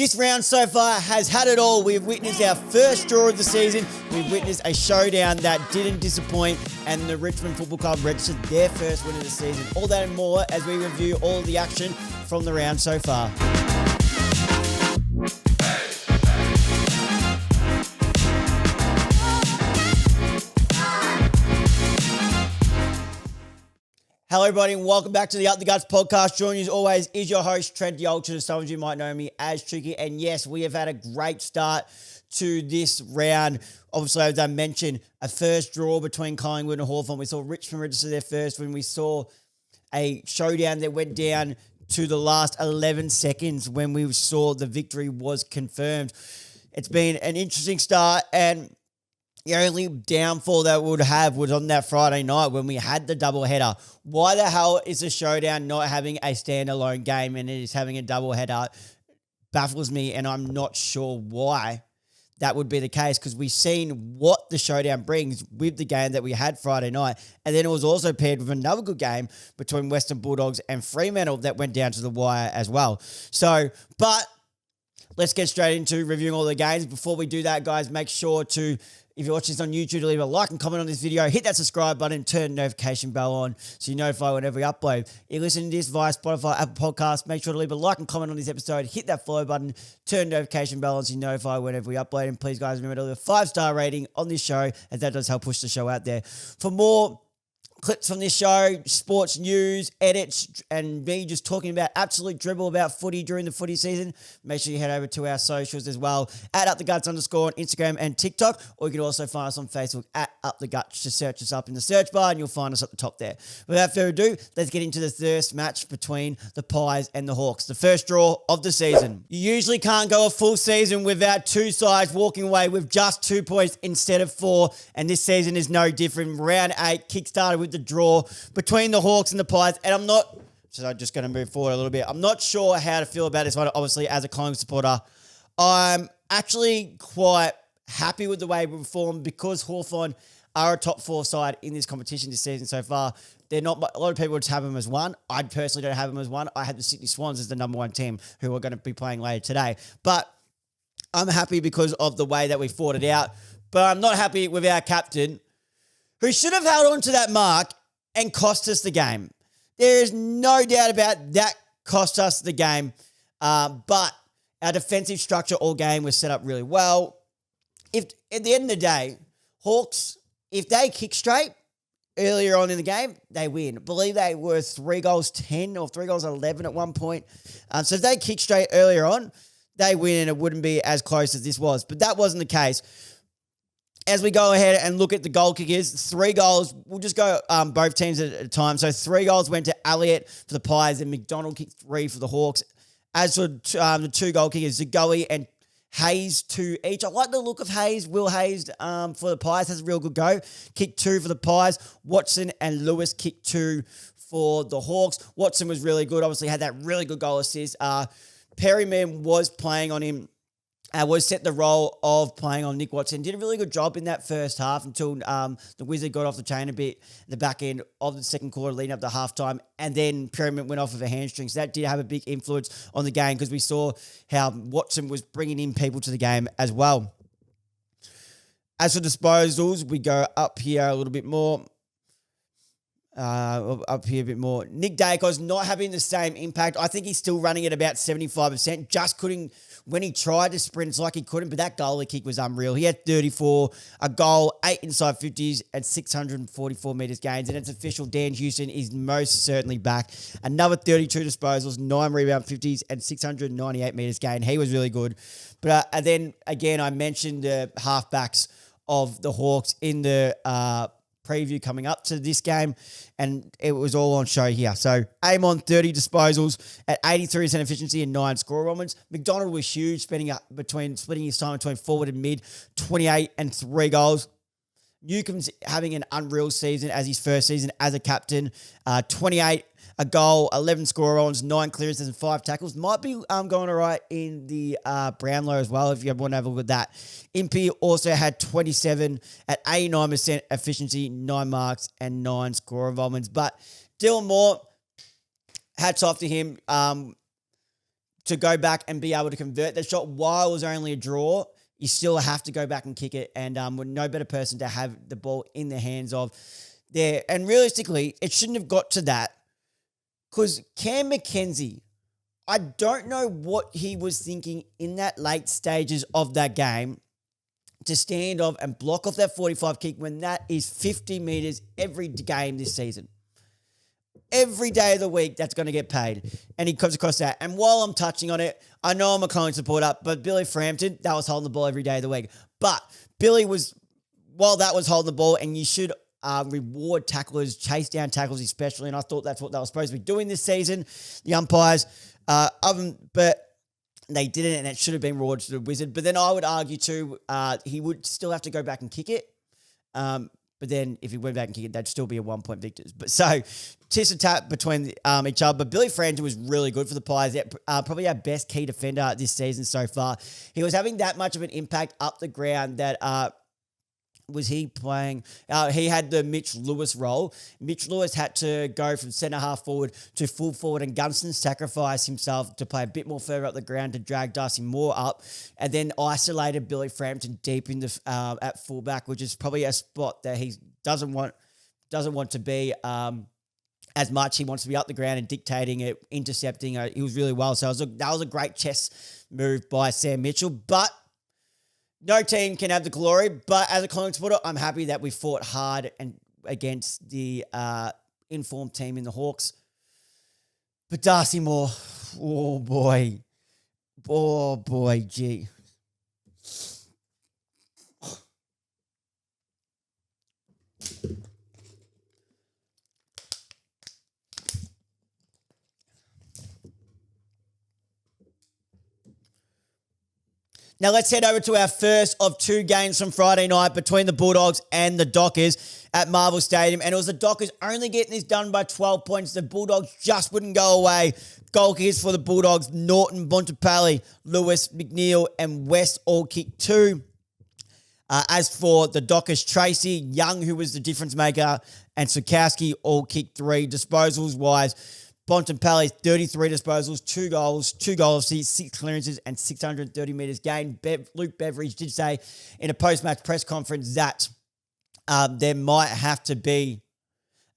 This round so far has had it all. We've witnessed our first draw of the season. We've witnessed a showdown that didn't disappoint, and the Richmond Football Club registered their first win of the season. All that and more as we review all the action from the round so far. Hello, everybody, and welcome back to the Up the Guts podcast. Joining you as always is your host, Trent the Ultra. Some of you might know me as Tricky. And yes, we have had a great start to this round. Obviously, as I mentioned, a first draw between Collingwood and Hawthorn. We saw Richmond register their first when we saw a showdown that went down to the last 11 seconds when we saw the victory was confirmed. It's been an interesting start, and the only downfall that we would have was on that Friday night when we had the double header. Why the hell is the showdown not having a standalone game and it is having a double header? Baffles me, and I'm not sure why that would be the case, because we've seen what the showdown brings with the game that we had Friday night. And then it was also paired with another good game between Western Bulldogs and Fremantle that went down to the wire as well. But let's get straight into reviewing all the games. Before we do that, guys, make sure to, if you're watching this on YouTube, to leave a like and comment on this video. Hit that subscribe button, turn the notification bell on so you're notified whenever we upload. If you're listening to this via Spotify, Apple Podcasts, make sure to leave a like and comment on this episode. Hit that follow button, turn the notification bell on so you're notified whenever we upload. And please, guys, remember to leave a 5-star rating on this show, as that does help push the show out there. For more clips from this show, sports news, edits, and me just talking about absolute dribble about footy during the footy season, make sure you head over to our socials as well, at @uptheguts_ on Instagram and TikTok, or you can also find us on Facebook at @uptheguts. Just search us up in the search bar and you'll find us at the top there. Without further ado, let's get into the first match between the Pies and the Hawks, the first draw of the season. You usually can't go a full season without two sides walking away with just 2 points instead of 4, and this season is no different. Round 8 kick-started with the draw between the Hawks and the Pies, and I'm just going to move forward a little bit. I'm not sure how to feel about this one, obviously, as a Collingwood supporter. I'm actually quite happy with the way we performed, because Hawthorn are a top 4 side in this competition this season so far. They're not, a lot of people just have them as 1. I personally don't have them as 1. I have the Sydney Swans as the number 1 team, who are going to be playing later today. But I'm happy because of the way that we fought it out. But I'm not happy with our captain, who should have held on to that mark and cost us the game. There is no doubt about that cost us the game. But our defensive structure all game was set up really well. If at the end of the day, Hawks, if they kick straight earlier on in the game, they win. I believe they were 3 goals 10 or 3 goals 11 at one point. So if they kick straight earlier on, they win, and it wouldn't be as close as this was. But that wasn't the case. As we go ahead and look at the goal kickers, 3 goals. We'll just go both teams at a time. So 3 goals went to Elliott for the Pies, and McDonald kicked 3 for the Hawks. As for the 2 goal kickers, Zagoe and Hayes 2 each. I like the look of Hayes. Will Hayes for the Pies has a real good go. Kicked 2 for the Pies. Watson and Lewis kicked 2 for the Hawks. Watson was really good. Obviously had that really good goal assist. Perryman was playing on him. Was set the role of playing on Nick Watson. Did a really good job in that first half until the Wizard got off the chain a bit at the back end of the second quarter leading up to halftime, and then Perryman went off with a hamstring. So that did have a big influence on the game, because we saw how Watson was bringing in people to the game as well. As for disposals, we go up here a little bit more. Nick Dacos not having the same impact. I think he's still running at about 75%. Just couldn't, when he tried to sprint, it's like he couldn't, but that goalie kick was unreal. He had 34, a goal, 8 inside 50s, and 644 metres gains. And it's official, Dan Houston is most certainly back. Another 32 disposals, 9 rebound 50s, and 698 metres gained. He was really good. But and then, again, I mentioned the halfbacks of the Hawks in the preview coming up to this game, and it was all on show here. So Amon 30 disposals at 83% efficiency and 9 score moments. McDonald was huge, splitting his time between forward and mid, 28 and 3 goals. Newcomb's having an unreal season as his first season as a captain. 28, a goal, 11 score-ons, 9 clearances and 5 tackles. Might be going all right in the Brownlow as well, if you want to have a look at that. Impey also had 27 at 89% efficiency, 9 marks and 9 score involvements. But Dylan Moore, hats off to him. to go back and be able to convert that shot while it was only a draw. You still have to go back and kick it, and with no better person to have the ball in the hands of there. And realistically, it shouldn't have got to that because Cam McKenzie, I don't know what he was thinking in that late stages of that game to stand off and block off that 45 kick when that is 50 metres every game this season. Every day of the week, that's going to get paid. And he comes across that. And while I'm touching on it, I know I'm a Collingwood supporter, but Billy Frampton, that was holding the ball every day of the week. But Billy was, while that was holding the ball, and you should reward tacklers, chase down tackles especially, and I thought that's what they were supposed to be doing this season, the umpires. But they didn't, and it should have been rewarded to the Wizard. But then I would argue too, he would still have to go back and kick it. But then if he went back and kicked it, they'd still be a 1 point victors. But so, tis a tap between each other. But Billy Frampton was really good for the Pies. Probably our best key defender this season so far. He was having that much of an impact up the ground that was he playing? He had the Mitch Lewis role. Mitch Lewis had to go from centre half forward to full forward, and Gunston sacrificed himself to play a bit more further up the ground to drag Darcy Moore up, and then isolated Billy Frampton deep in the at fullback, which is probably a spot that he doesn't want to be as much. He wants to be up the ground and dictating it, intercepting. He was really well. So that was a great chess move by Sam Mitchell, but no team can have the glory, but as a Collingwood supporter, I'm happy that we fought hard and against the informed team in the Hawks. But Darcy Moore, oh boy, gee. Now let's head over to our first of two games from Friday night between the Bulldogs and the Dockers at Marvel Stadium. And it was the Dockers only getting this done by 12 points. The Bulldogs just wouldn't go away. Goal kickers for the Bulldogs, Norton, Bontempelli, Lewis, McNeil, and West all kicked 2. As for the Dockers, Tracy, Young, who was the difference maker, and Sukowski all kicked 3. Disposals-wise, Bontempelli, 33 disposals, 2 goals, 6 clearances, and 630 metres gained. Luke Beveridge did say in a post-match press conference that there might have to be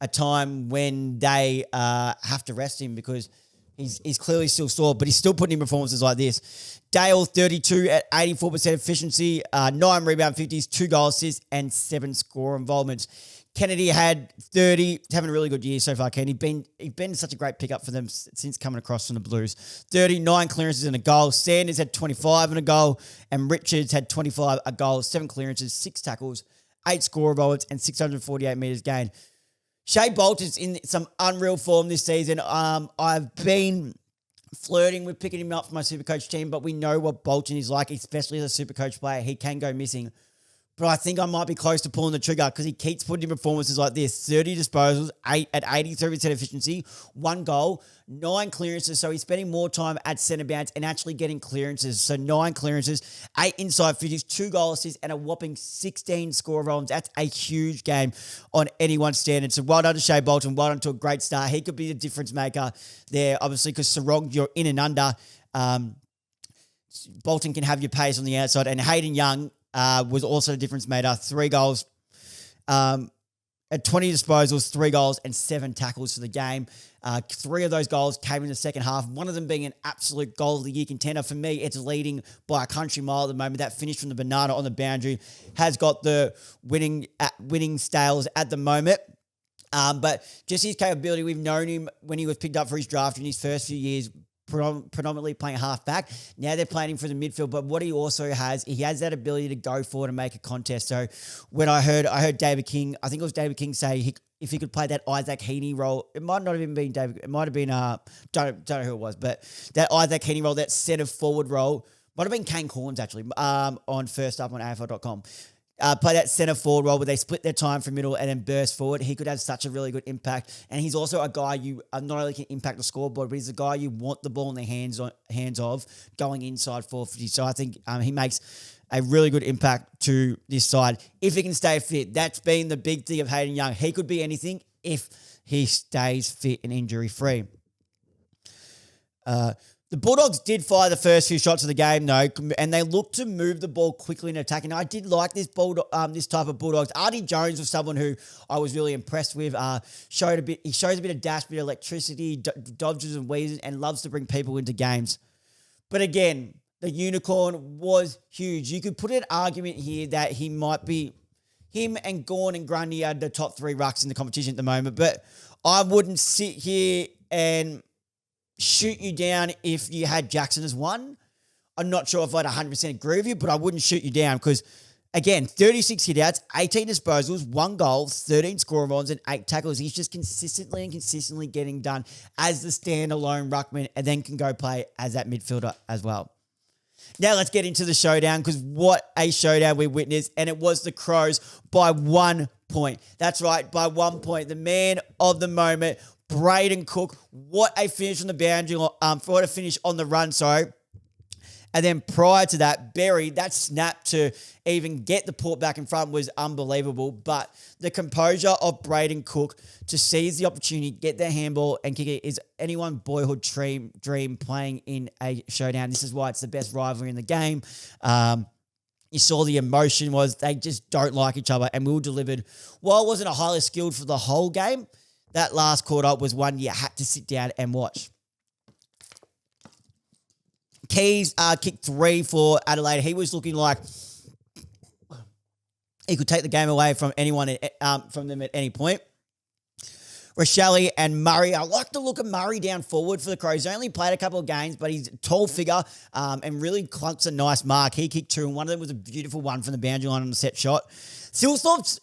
a time when they have to rest him because he's clearly still sore, but he's still putting in performances like this. Dale, 32 at 84% efficiency, 9 rebound 50s, 2 goal assists, and 7 score involvements. Kennedy had 30, having a really good year so far, Ken. He's been such a great pickup for them since coming across from the Blues. 39 clearances and a goal. Sanders had 25 and a goal, and Richards had 25, a goal, 7 clearances, 6 tackles, 8 score votes, and 648 metres gained. Shea Bolton's in some unreal form this season. I've been flirting with picking him up for my Supercoach team, but we know what Bolton is like, especially as a Supercoach player. He can go missing. But I think I might be close to pulling the trigger because he keeps putting in performances like this. 30 disposals, 8 at 83% efficiency, 1 goal, 9 clearances. So he's spending more time at centre bounce and actually getting clearances. So 9 clearances, 8 inside 50s, 2 goal assists, and a whopping 16 score runs. That's a huge game on anyone's standard. So well done to Shea Bolton. Well done to a great start. He could be the difference maker there, obviously, because Sarong, you're in and under. Bolton can have your pace on the outside. And Hayden Young was also the difference maker. 3 goals, at 20 disposals, 3 goals, and 7 tackles for the game. 3 of those goals came in the second half, one of them being an absolute goal of the year contender. For me, it's leading by a country mile at the moment. That finish from the banana on the boundary has got the winning stales at the moment. But just his capability, we've known him when he was picked up for his draft in his first few years, predominantly playing half back. Now they're playing him for the midfield, but what he also has, he has that ability to go forward and make a contest. So when I heard David King, I think it was David King say if he could play that Isaac Heaney role, it might not have even been David, it might have been, don't know who it was, but that Isaac Heaney role, that centre forward role, might have been Kane Corns actually, on First Up on AFL.com. Play that centre forward role where they split their time from middle and then burst forward. He could have such a really good impact. And he's also a guy you not only can impact the scoreboard, but he's a guy you want the ball in the hands of going inside 450. So I think he makes a really good impact to this side if he can stay fit. That's been the big thing of Hayden Young. He could be anything if he stays fit and injury free. The The Bulldogs did fire the first few shots of the game, though, and they looked to move the ball quickly in attacking. I did like this this type of Bulldogs. Artie Jones was someone who I was really impressed with. He shows a bit of dash, bit of electricity, dodges and weaves, and loves to bring people into games. But again, the unicorn was huge. You could put an argument here that he might be, him and Gawn and Grundy are the top 3 rucks in the competition at the moment, but I wouldn't sit here and shoot you down if you had Jackson as 1. I'm not sure if I'd 100% agree with you, but I wouldn't shoot you down because, again, 36 hitouts, 18 disposals, 1 goal, 13 score-ons, and 8 tackles. He's just consistently getting done as the standalone ruckman and then can go play as that midfielder as well. Now let's get into the showdown because what a showdown we witnessed, and it was the Crows by 1 point. That's right, by 1 point. The man of the moment, Braden Cook. What a finish on the boundary, what a finish on the run, sorry. And then prior to that, Berry, that snap to even get the port back in front was unbelievable. But the composure of Braden Cook to seize the opportunity, get their handball and kick it is anyone's boyhood dream playing in a showdown. This is why it's the best rivalry in the game. You saw the emotion was they just don't like each other. And Will delivered, while it wasn't a highly skilled for the whole game, that last quarter was one you had to sit down and watch. Keys kicked 3 for Adelaide. He was looking like he could take the game away from anyone from them at any point. Rochelle and Murray. I like the look of Murray down forward for the Crows. He only played a couple of games, but he's a tall figure and really clunks a nice mark. He kicked 2, and one of them was a beautiful one from the boundary line on the set shot. Silthorpe's,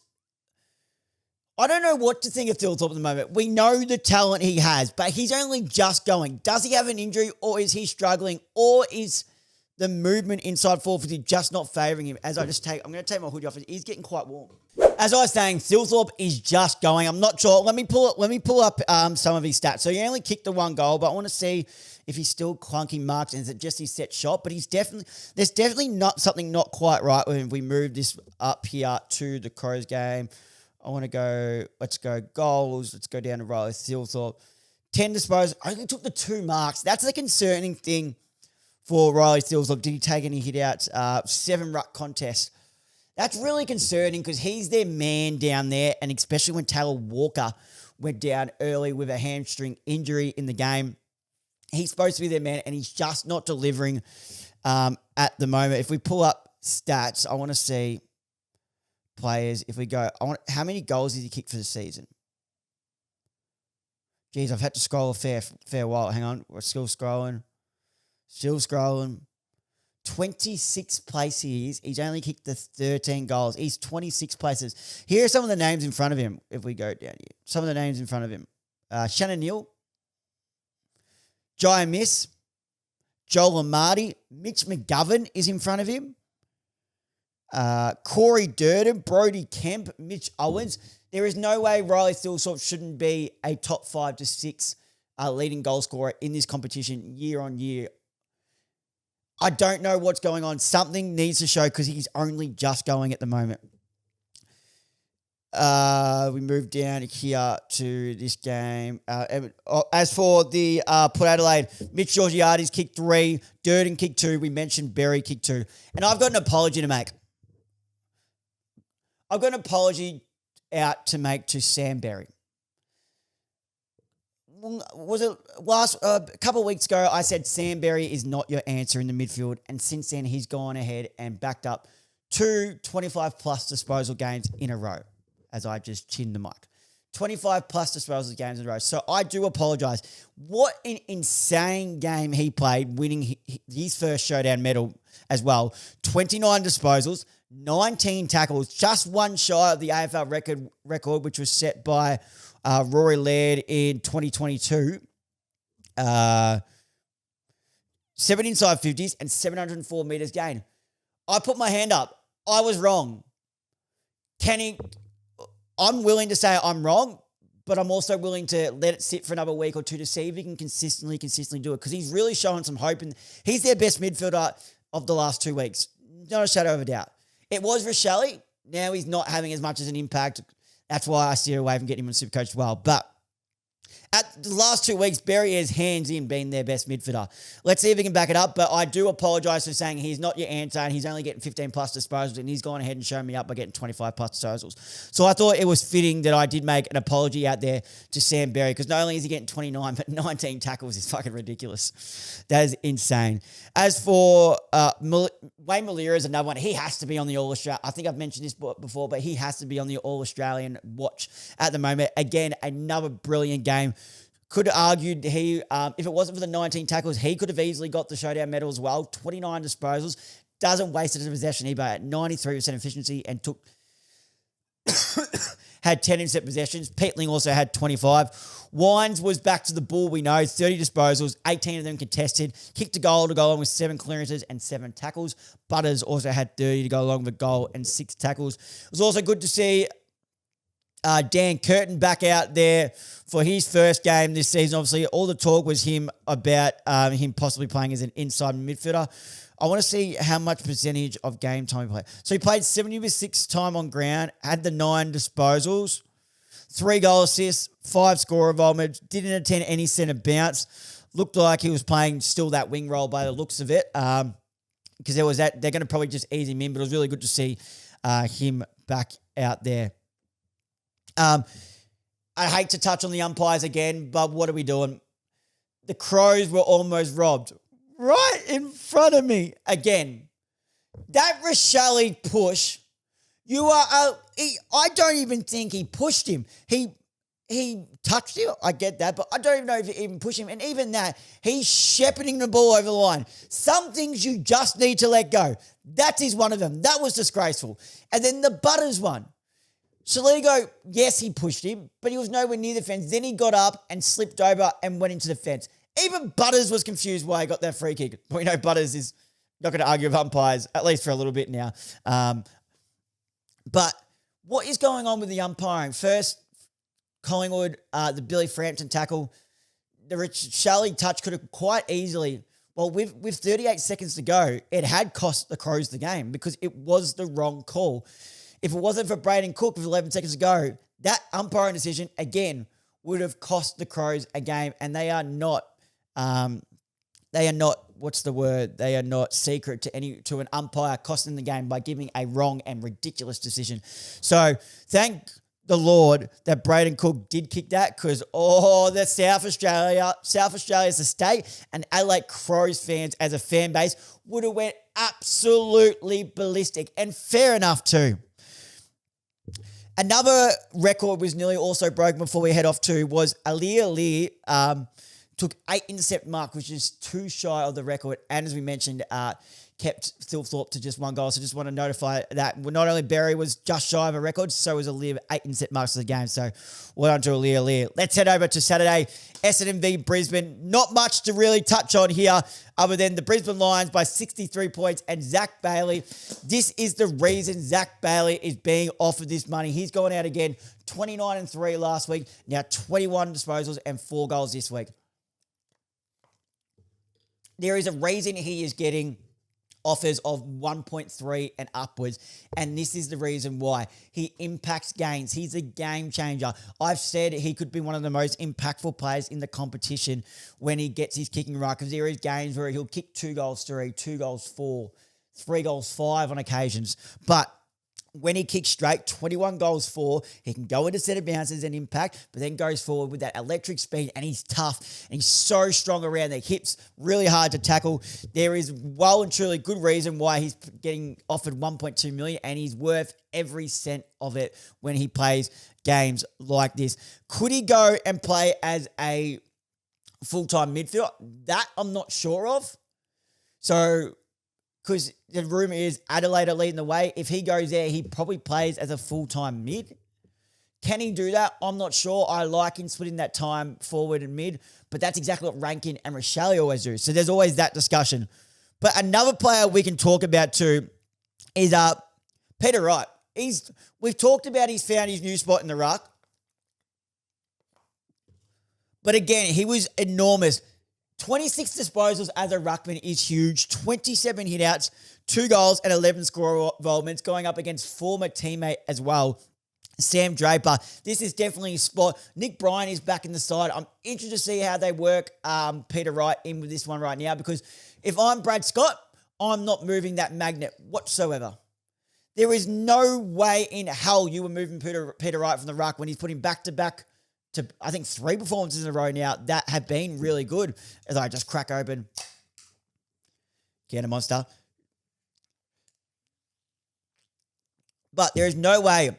I don't know what to think of Thilthorpe at the moment. We know the talent he has, but he's only just going. Does he have an injury, or is he struggling, or is the movement inside 450 just not favouring him? I'm going to take my hoodie off. He's getting quite warm. As I was saying, Thilthorpe is just going. I'm not sure. Let me pull up some of his stats. So he only kicked the 1 goal, but I want to see if he's still clunking marks and is it just his set shot. But there's definitely not something not quite right when we move this up here to the Crows game. Let's go goals. Let's go down to Riley Thilthorpe. 10 disposals. Only took the 2 marks. That's the concerning thing for Riley Thilthorpe. Did he take any hit outs? 7 ruck contests. That's really concerning because he's their man down there, and especially when Taylor Walker went down early with a hamstring injury in the game. He's supposed to be their man, and he's just not delivering at the moment. If we pull up stats, I want to see players. If we go, how many goals did he kick for the season? Geez, I've had to scroll a fair while. Hang on, we're still scrolling. 26 places. He's only kicked the 13 goals. He's 26 places. Here are some of the names in front of him. If we go down here, some of the names in front of him: Shannon Neal, Jai Miss, Joel Amarty, Mitch McGovern is in front of him. Corey Durden, Brody Kemp, Mitch Owens. There is no way Riley Thilthorpe shouldn't be a top 5 to 6 leading goal scorer in this competition year on year. I don't know what's going on. Something needs to show because he's only just going at the moment. We move down here to this game. As for the Port Adelaide, Mitch Georgiades kicked 3, Durden kicked 2. We mentioned Berry kicked 2. And I've got an apology to make. I've got an apology out to make to Sam Berry. Was it a couple of weeks ago, I said Sam Berry is not your answer in the midfield. And since then, he's gone ahead and backed up 2 25-plus disposal games in a row, as I just chinned the mic. 25-plus disposal games in a row. So I do apologise. What an insane game he played, winning his first Showdown medal as well. 29 disposals, 19 tackles, just one shy of the AFL record, which was set by Rory Laird in 2022. 7 inside 50s and 704 metres gain. I put my hand up. I was wrong. I'm willing to say I'm wrong, but I'm also willing to let it sit for another week or 2 to see if he can consistently do it because he's really showing some hope. And he's their best midfielder of the last 2 weeks. Not a shadow of a doubt. It was Rochelle. Now he's not having as much as an impact. That's why I steer away from getting him on Supercoach as well. But At the last 2 weeks, Berry has hands in been their best midfielder. Let's see if he can back it up, but I do apologise for saying he's not your answer and he's only getting 15 plus disposals, and he's gone ahead and shown me up by getting 25 plus disposals. So I thought it was fitting that I did make an apology out there to Sam Berry, because not only is he getting 29, but 19 tackles is fucking ridiculous. That is insane. As for Wayne Malira is another one. He has to be on the All-Australian. I think I've mentioned this before, but he has to be on the All-Australian watch at the moment. Again, another brilliant game. Could have argued if it wasn't for the 19 tackles, he could have easily got the Showdown medal as well. 29 disposals. Doesn't waste it as a possession either at 93% efficiency, and had 10 intercept possessions. Peatling also had 25. Wines was back to the ball, we know. 30 disposals, 18 of them contested. Kicked a goal to go along with 7 clearances and 7 tackles. Butters also had 30 to go along with a goal and 6 tackles. It was also good to see Dan Curtin back out there for his first game this season. Obviously, all the talk was him about him possibly playing as an inside midfielder. I want to see how much percentage of game time he played. So he played 76 time on ground, had the 9 disposals, 3 goal assists, 5 score involvement, didn't attend any centre bounce. Looked like he was playing still that wing role by the looks of it, because there was that. They're going to probably just ease him in, but it was really good to see him back out there. I hate to touch on the umpires again, but what are we doing? The Crows were almost robbed. Right in front of me again. That Rochelle push, I don't even think he pushed him. He touched him, I get that, but I don't even know if he even pushed him. And even that, he's shepherding the ball over the line. Some things you just need to let go. That is one of them. That was disgraceful. And then the Butters one. Soligo, yes, he pushed him, but he was nowhere near the fence. Then he got up and slipped over and went into the fence. Even Butters was confused why he got that free kick. We know Butters is not going to argue with umpires, at least for a little bit now. But what is going on with the umpiring? First, Collingwood, the Billy Frampton tackle, the Rochelle touch could have quite easily, with 38 seconds to go, it had cost the Crows the game because it was the wrong call. If it wasn't for Braden Cook with 11 seconds to go, that umpiring decision, again, would have cost the Crows a game, and they are not what's the word? They are not secret to an umpire costing the game by giving a wrong and ridiculous decision. So thank the Lord that Braden Cook did kick that, because the South Australia as a state and Adelaide Crows fans as a fan base would have went absolutely ballistic, and fair enough too. Another record was nearly also broken before we head off to was Ali took 8 intercept mark, which is too shy of the record. And as we mentioned, kept Phil Thorpe to just 1 goal. So just want to notify that not only Berry was just shy of a record, so was Ali, 8 intercept marks of the game. So well done to Ali. Let's head over to Saturday, Essendon v Brisbane. Not much to really touch on here other than the Brisbane Lions by 63 points and Zach Bailey. This is the reason Zach Bailey is being offered this money. He's gone out again, 29-3 last week, now 21 disposals and 4 goals this week. There is a reason he is getting offers of 1.3 and upwards, and this is the reason why. He impacts games. He's a game changer. I've said he could be one of the most impactful players in the competition when he gets his kicking right, because there is games where he'll kick 2 goals 3, 2 goals 4, 3 goals 5 on occasions, but when he kicks straight, 21 goals 4, he can go into centre bounces and impact, but then goes forward with that electric speed, and he's tough, and he's so strong around the hips, really hard to tackle. There is well and truly good reason why he's getting offered 1.2 million, and he's worth every cent of it when he plays games like this. Could he go and play as a full-time midfielder? That I'm not sure of. So, because the rumour is Adelaide are leading the way. If he goes there, he probably plays as a full-time mid. Can he do that? I'm not sure. I like him splitting that time forward and mid, but that's exactly what Rankin and Rochelle always do. So there's always that discussion. But another player we can talk about too is Peter Wright. We've talked about he's found his new spot in the ruck. But again, he was enormous. 26 disposals as a ruckman is huge. 27 hitouts, 2 goals and 11 score involvements, going up against former teammate as well, Sam Draper, this is definitely a spot. Nick Bryan is back in the side. I'm interested to see how they work Peter Wright in with this one right now, because if I'm Brad Scott, I'm not moving that magnet whatsoever. There is no way in hell you were moving Peter Wright from the ruck when he's putting back-to-back to, I think, 3 performances in a row now that have been really good. As I just crack open, get a monster. But there is no way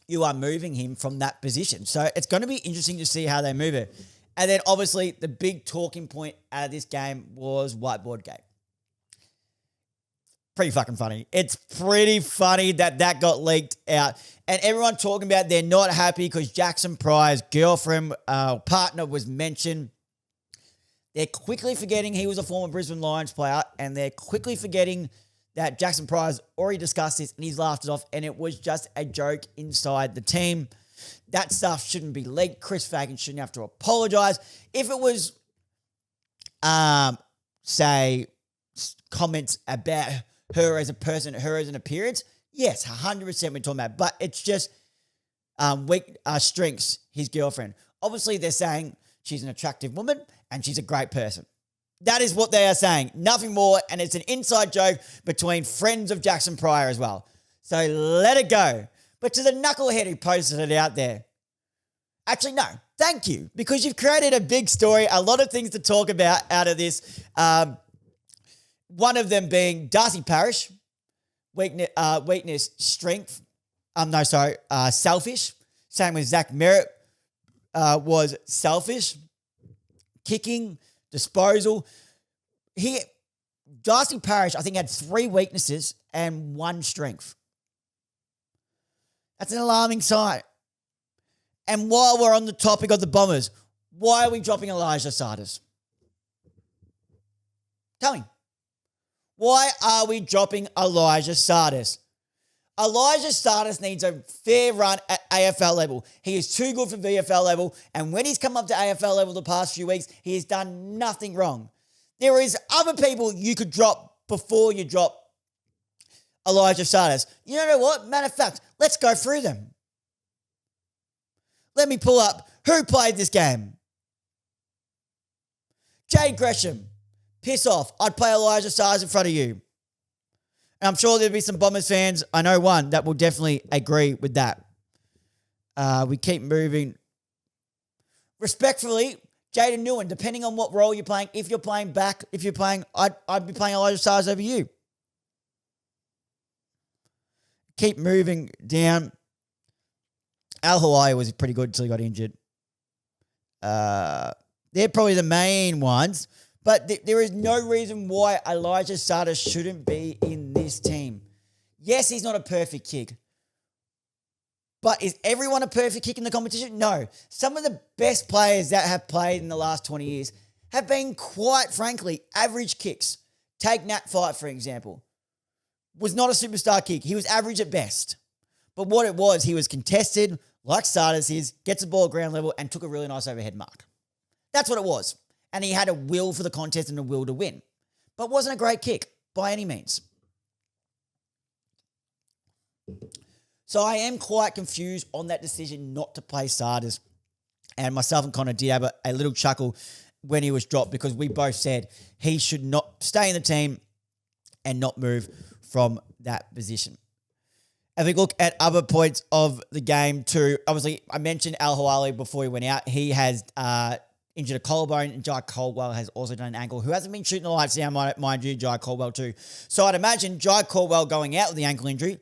you are moving him from that position. So it's going to be interesting to see how they move it. And then obviously the big talking point out of this game was whiteboard game. Pretty fucking funny. It's pretty funny that got leaked out. And everyone talking about they're not happy because Jackson Pryor's girlfriend, partner was mentioned. They're quickly forgetting he was a former Brisbane Lions player, and they're quickly forgetting that Jackson Pryor's already discussed this and he's laughed it off, and it was just a joke inside the team. That stuff shouldn't be leaked. Chris Fagan shouldn't have to apologize. If it was, say, comments about her as a person, her as an appearance, yes, 100% we're talking about. But it's just weak strengths, his girlfriend. Obviously, they're saying she's an attractive woman and she's a great person. That is what they are saying. Nothing more. And it's an inside joke between friends of Jackson Pryor as well. So let it go. But to the knucklehead who posted it out there, actually, no, thank you, because you've created a big story, a lot of things to talk about out of this. One of them being Darcy Parish, weakness, strength. Selfish. Same with Zach Merritt was selfish. Kicking, disposal. Darcy Parish, I think, had 3 weaknesses and 1 strength. That's an alarming sign. And while we're on the topic of the Bombers, why are we dropping Elijah Sardis? Tell me. Why are we dropping Elijah Sardis? Elijah Sardis needs a fair run at AFL level. He is too good for VFL level, and when he's come up to AFL level the past few weeks, he has done nothing wrong. There is other people you could drop before you drop Elijah Sardis. You know what? Matter of fact, let's go through them. Let me pull up who played this game. Jade Gresham. Piss off. I'd play Elijah Sardis in front of you. And I'm sure there'll be some Bombers fans, I know one, that will definitely agree with that. We keep moving. Respectfully, Jaden Newen, depending on what role you're playing, if you're playing back, I'd be playing Elijah Sardis over you. Keep moving down. Al Hawaii was pretty good until he got injured. They're probably the main ones. But there is no reason why Elijah Sardis shouldn't be in this team. Yes, he's not a perfect kick. But is everyone a perfect kick in the competition? No. Some of the best players that have played in the last 20 years have been, quite frankly, average kicks. Take Nat Fight, for example. Was not a superstar kick. He was average at best. But what it was, he was contested, like Sardis is, gets the ball at ground level, and took a really nice overhead mark. That's what it was. And he had a will for the contest and a will to win. But wasn't a great kick by any means. So I am quite confused on that decision not to play Sardis. And myself and Connor did have a little chuckle when he was dropped, because we both said he should not stay in the team and not move from that position. If we look at other points of the game too, obviously I mentioned Al Hawaii before he went out. He has injured a collarbone, and Jai Caldwell has also done an ankle, who hasn't been shooting the lights down, mind you, Jai Caldwell too. So I'd imagine Jai Caldwell going out with the ankle injury.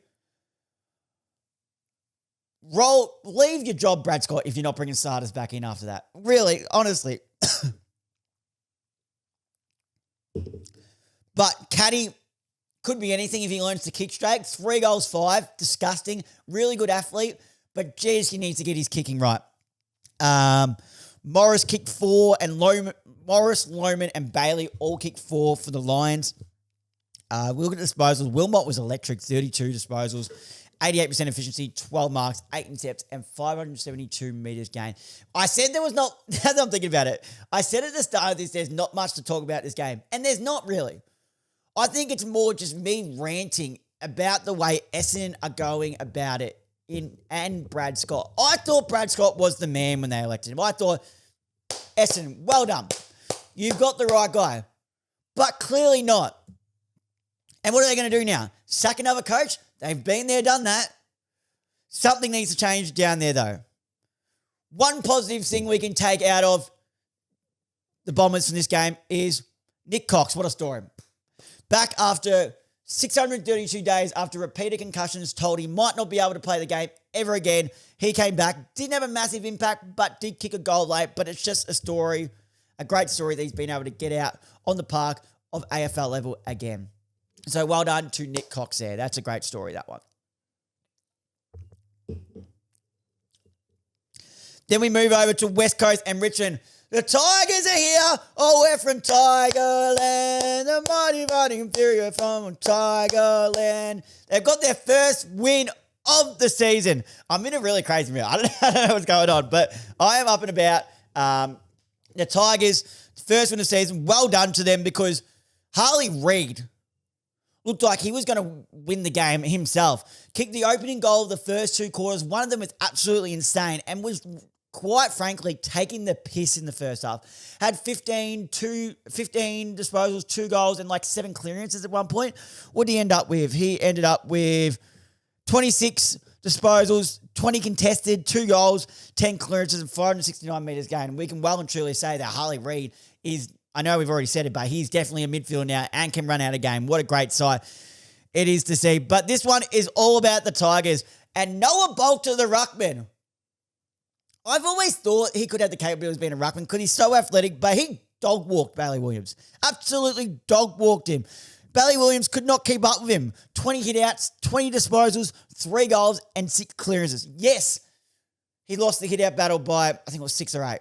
Leave your job, Brad Scott, if you're not bringing Sardis back in after that. Really, honestly. But Caddy could be anything if he learns to kick straight. 3 goals, 5. Disgusting. Really good athlete. But geez, he needs to get his kicking right. Morris kicked 4, and Morris, Lohman, and Bailey all kicked 4 for the Lions. We look at disposals. Wilmot was electric, 32 disposals, 88% efficiency, 12 marks, 8 intercepts, and 572 metres gained. I said there was not, now that I'm thinking about it, I said at the start of this, there's not much to talk about this game. And there's not really. I think it's more just me ranting about the way Essendon are going about it and Brad Scott. I thought Brad Scott was the man when they elected him. I thought, Essendon, well done. You've got the right guy. But clearly not. And what are they going to do now? Sack another coach? They've been there, done that. Something needs to change down there, though. One positive thing we can take out of the Bombers from this game is Nick Cox. What a story. Back after 632 days after repeated concussions, told he might not be able to play the game ever again. He came back, didn't have a massive impact, but did kick a goal late. But it's just a story, a great story that he's been able to get out on the park of AFL level again. So well done to Nick Cox there. That's a great story, that one. Then we move over to West Coast and Richmond. The Tigers are here. Oh, we're from Tigerland. The mighty fighting inferior from Tigerland. They've got their first win of the season. I'm in a really crazy mood. I don't know what's going on, but I am up and about. The Tigers, first win of the season. Well done to them because Harley Reid looked like he was going to win the game himself. Kicked the opening goal of the first two quarters. One of them was absolutely insane and was, quite frankly, taking the piss in the first half. Had 15 disposals, 2 goals, and like 7 clearances at one point. What did he end up with? He ended up with 26 disposals, 20 contested, 2 goals, 10 clearances, and 569 metres gained. We can well and truly say that Harley Reid is, I know we've already said it, but he's definitely a midfielder now and can run out a game. What a great sight it is to see. But this one is all about the Tigers. And Noah Bolter, the ruckman. I've always thought he could have the capability of being a ruckman because he's so athletic, but he dog-walked Bailey Williams. Absolutely dog-walked him. Bailey Williams could not keep up with him. 20 hit-outs, 20 disposals, 3 goals, and 6 clearances. Yes, he lost the hit-out battle by, I think it was 6 or 8.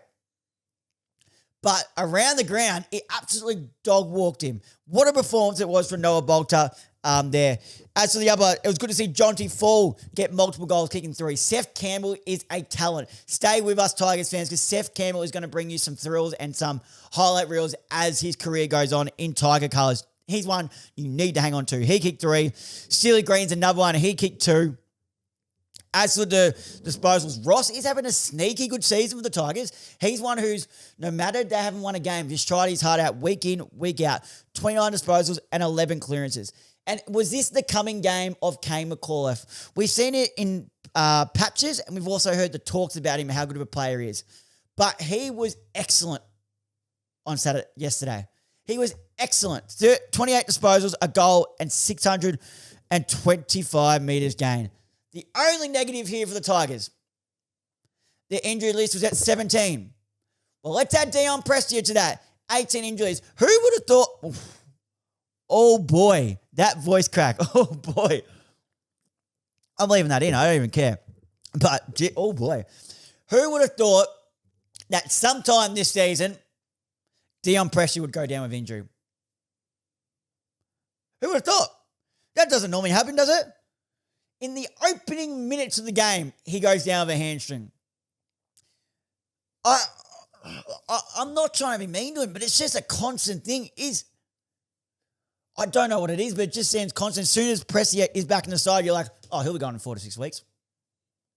But around the ground, it absolutely dog-walked him. What a performance it was for Noah Bolter there. As for the other, it was good to see Jonty Fall get multiple goals, kicking 3. Seth Campbell is a talent. Stay with us, Tigers fans, because Seth Campbell is going to bring you some thrills and some highlight reels as his career goes on in Tiger colours. He's one you need to hang on to. He kicked 3. Steely Green's another one. He kicked 2. As for the disposals, Ross is having a sneaky good season for the Tigers. He's one who's, no matter they haven't won a game, just tried his heart out week in, week out. 29 disposals and 11 clearances. And was this the coming game of Kane McAuliffe? We've seen it in patches, and we've also heard the talks about him, how good of a player he is. But he was excellent on yesterday. He was excellent. 28 disposals, a goal, and 625 metres gained. The only negative here for the Tigers, their injury list was at 17. Well, let's add Dion Prestia to that. 18 injuries. Who would have thought... Oh, boy. That voice crack. Oh, boy. I'm leaving that in. I don't even care. But, oh, boy. Who would have thought that sometime this season, Dion Prestia would go down with injury? Who would have thought? That doesn't normally happen, does it? In the opening minutes of the game, he goes down with a hamstring. I'm not trying to be mean to him, but it's just a constant thing. I don't know what it is, but it just seems constant. As soon as Prestia is back in the side, you're like, oh, he'll be gone in 4 to 6 weeks.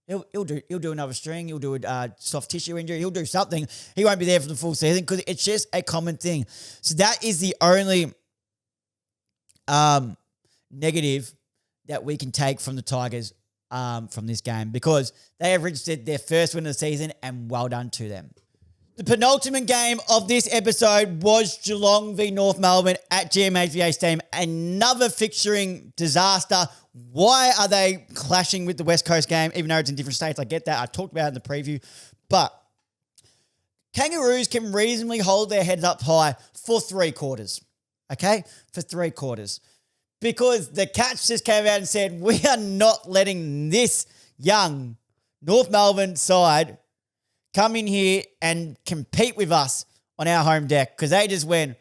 He'll do another string. He'll do a soft tissue injury. He'll do something. He won't be there for the full season because it's just a common thing. So that is the only negative that we can take from the Tigers from this game because they have registered their first win of the season and well done to them. The penultimate game of this episode was Geelong v North Melbourne at GMHBA Stadium. Another fixturing disaster. Why are they clashing with the West Coast game, even though it's in different states? I get that. I talked about it in the preview. But Kangaroos can reasonably hold their heads up high for 3 quarters. Okay? For 3 quarters. Because the Cats just came out and said, we are not letting this young North Melbourne side come in here and compete with us on our home deck because they just went,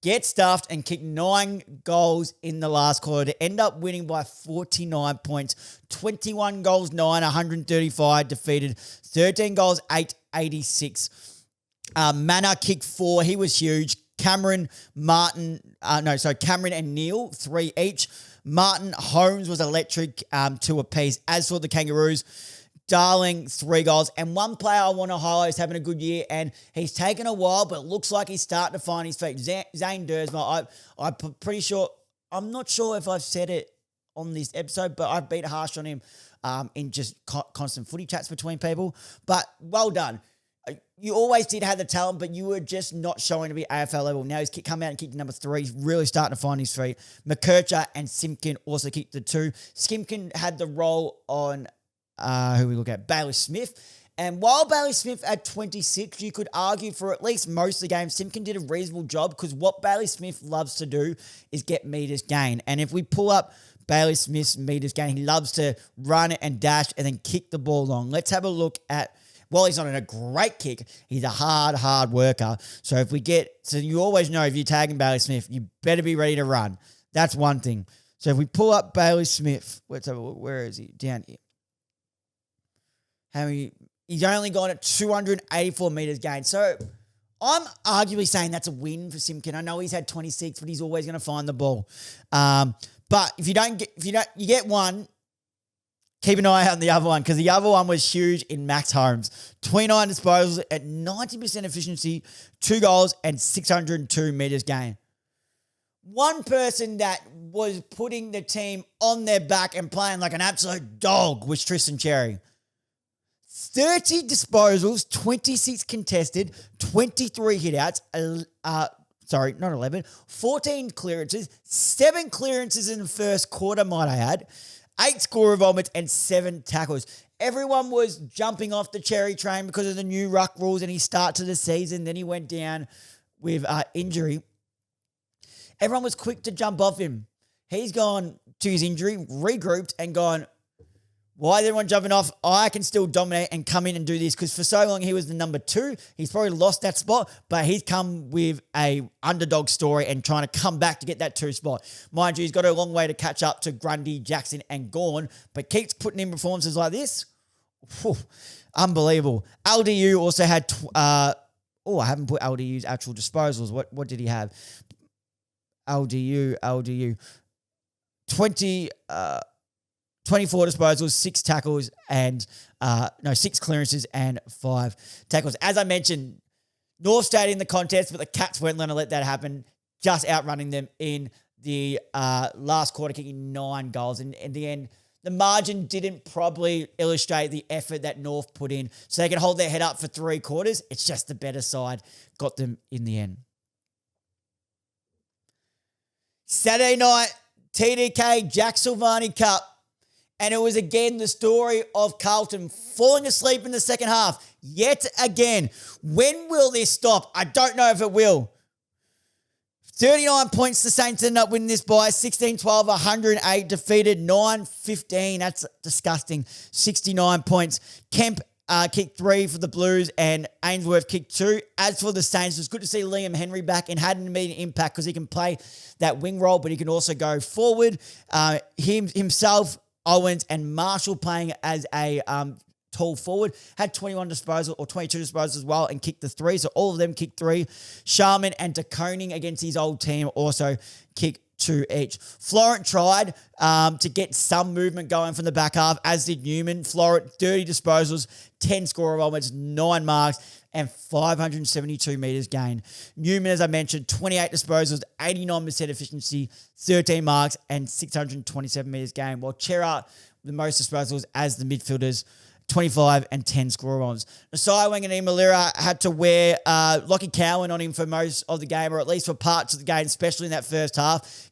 get stuffed and kick 9 goals in the last quarter to end up winning by 49 points. 21 goals, 9, 135 defeated. 13 goals, 8, 86. Manna kicked 4. He was huge. Cameron and Neil, 3 each. Martin Holmes was electric, 2 apiece. As for the Kangaroos, Darling, 3 goals. And one player I want to highlight is having a good year, and he's taken a while, but it looks like he's starting to find his feet. Zane Dersma, I'm pretty sure, I'm not sure if I've said it on this episode, but I've been harsh on him in just constant footy chats between people. But well done. You always did have the talent, but you were just not showing to be AFL level. Now he's come out and kicked number 3. He's really starting to find his feet. McKercher and Simpkin also kicked the 2. Simpkin had the role on who we look at, Bailey Smith. And while Bailey Smith at 26, you could argue for at least most of the game, Simpkin did a reasonable job, because what Bailey Smith loves to do is get meters gain. And if we pull up Bailey Smith's meters gain, he loves to run and dash and then kick the ball long. Let's have a look at, well, he's not in a great kick. He's a hard worker. So you always know if you're tagging Bailey Smith, you better be ready to run. That's one thing. So if we pull up Bailey Smith, let's have a look. Where is he? Down here. He's only gone at 284 meters gained. So I'm arguably saying that's a win for Simpkin. I know he's had 26, but he's always going to find the ball. But if you get one, keep an eye out on the other one, because the other one was huge in Max Holmes. 29 disposals at 90% efficiency, 2 goals and 602 meters gained. One person that was putting the team on their back and playing like an absolute dog was Tristan Cherry. 30 disposals, 26 contested, 23 hitouts, 14 clearances, 7 clearances in the first quarter, might I add, 8 score involvements and 7 tackles. Everyone was jumping off the Cherry train because of the new ruck rules and his start to the season. Then he went down with injury. Everyone was quick to jump off him. He's gone to his injury, regrouped and gone, why is everyone jumping off? I can still dominate and come in and do this, because for so long he was the number 2. He's probably lost that spot, but he's come with a underdog story and trying to come back to get that 2 spot. Mind you, he's got a long way to catch up to Grundy, Jackson and Gawn, but keeps putting in performances like this. Whew, unbelievable. LDU also had, I haven't put LDU's actual disposals. What did he have? LDU. 24 disposals, 6 tackles, and 6 clearances and 5 tackles. As I mentioned, North stayed in the contest, but the Cats weren't going to let that happen, just outrunning them in the last quarter, kicking 9 goals. And in the end, the margin didn't probably illustrate the effort that North put in, so they could hold their head up for 3 quarters. It's just the better side got them in the end. Saturday night, TDK Jack Silvani Cup. And it was again the story of Carlton falling asleep in the second half. Yet again. When will this stop? I don't know if it will. 39 points. The Saints ended up winning this by 16-12, 108. Defeated 9-15. That's disgusting. 69 points. Kemp kicked 3 for the Blues and Ainsworth kicked 2. As for the Saints, it was good to see Liam Henry back and had an immediate impact because he can play that wing role, but he can also go forward. Himself, Owens and Marshall playing as a tall forward, had 21 disposals or 22 disposals as well and kicked the 3. So all of them kicked 3. Sharman and De Koning against his old team also kicked 2 each. Florent tried to get some movement going from the back half, as did Newman. Florent, 30 disposals, 10 score moments, 9 marks, and 572 meters gained. Newman, as I mentioned, 28 disposals, 89% efficiency, 13 marks, and 627 meters gained. While Chera, the most disposals as the midfielders, 25 and 10 score runs. Nasai Wang and Malira had to wear Lockie Cowan on him for most of the game, or at least for parts of the game, especially in that first half.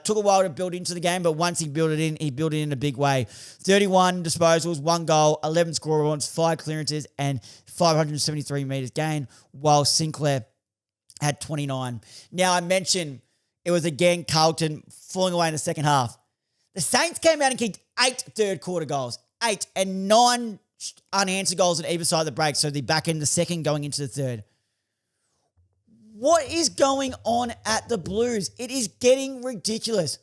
Took a while to build into the game, but once he built it in a big way. 31 disposals, 1 goal, 11 score runs, 5 clearances, and 573 meters gained, while Sinclair had 29. Now, I mentioned it was again Carlton falling away in the second half. The Saints came out and kicked 8 third quarter goals. 8 and 9 unanswered goals on either side of the break. So the back end of the second going into the third. What is going on at the Blues? It is getting ridiculous.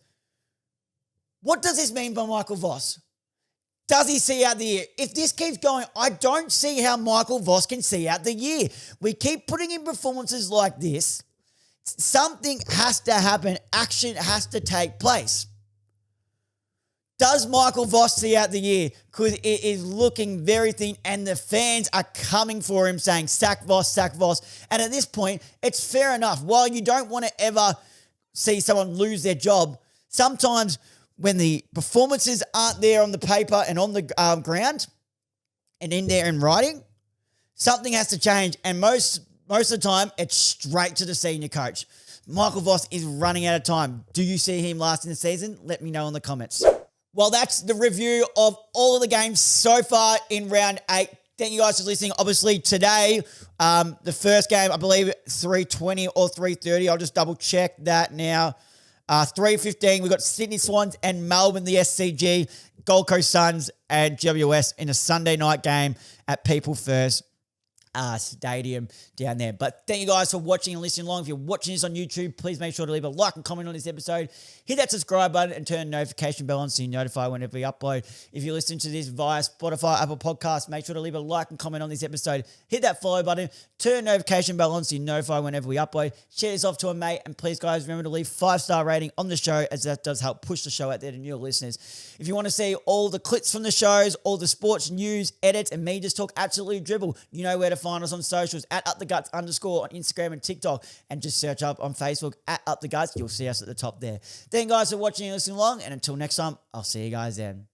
What does this mean by Michael Voss? Does he see out the year? If this keeps going, I don't see how Michael Voss can see out the year. We keep putting in performances like this. Something has to happen. Action has to take place. Does Michael Voss see out the year? Because it is looking very thin and the fans are coming for him saying, sack Voss, sack Voss. And at this point, it's fair enough. While you don't want to ever see someone lose their job, sometimes when the performances aren't there on the paper and on the ground and in there in writing, something has to change. And most of the time, it's straight to the senior coach. Michael Voss is running out of time. Do you see him lasting the season? Let me know in the comments. Well, that's the review of all of the games so far in round 8. Thank you guys for listening. Obviously, today, the first game, I believe 3:20 or 3:30. I'll just double check that now. 3:15, we've got Sydney Swans and Melbourne, the SCG, Gold Coast Suns and GWS in a Sunday night game at People First Stadium down there. But thank you guys for watching and listening along. If you're watching this on YouTube, please make sure to leave a like and comment on this episode. Hit that subscribe button and turn the notification bell on so you're notified whenever we upload. If you're listening to this via Spotify, Apple Podcasts, make sure to leave a like and comment on this episode. Hit that follow button, turn the notification bell on so you're notified whenever we upload. Share this off to a mate, and please, guys, remember to leave 5-star rating on the show, as that does help push the show out there to new listeners. If you want to see all the clips from the shows, all the sports news, edits, and me just talk absolutely dribble, you know where to find us on socials at @uptheguts_ on Instagram and TikTok, and just search up on Facebook at @uptheguts. You'll see us at the top there. Thank you guys for watching and listening along, and until next time, I'll see you guys then.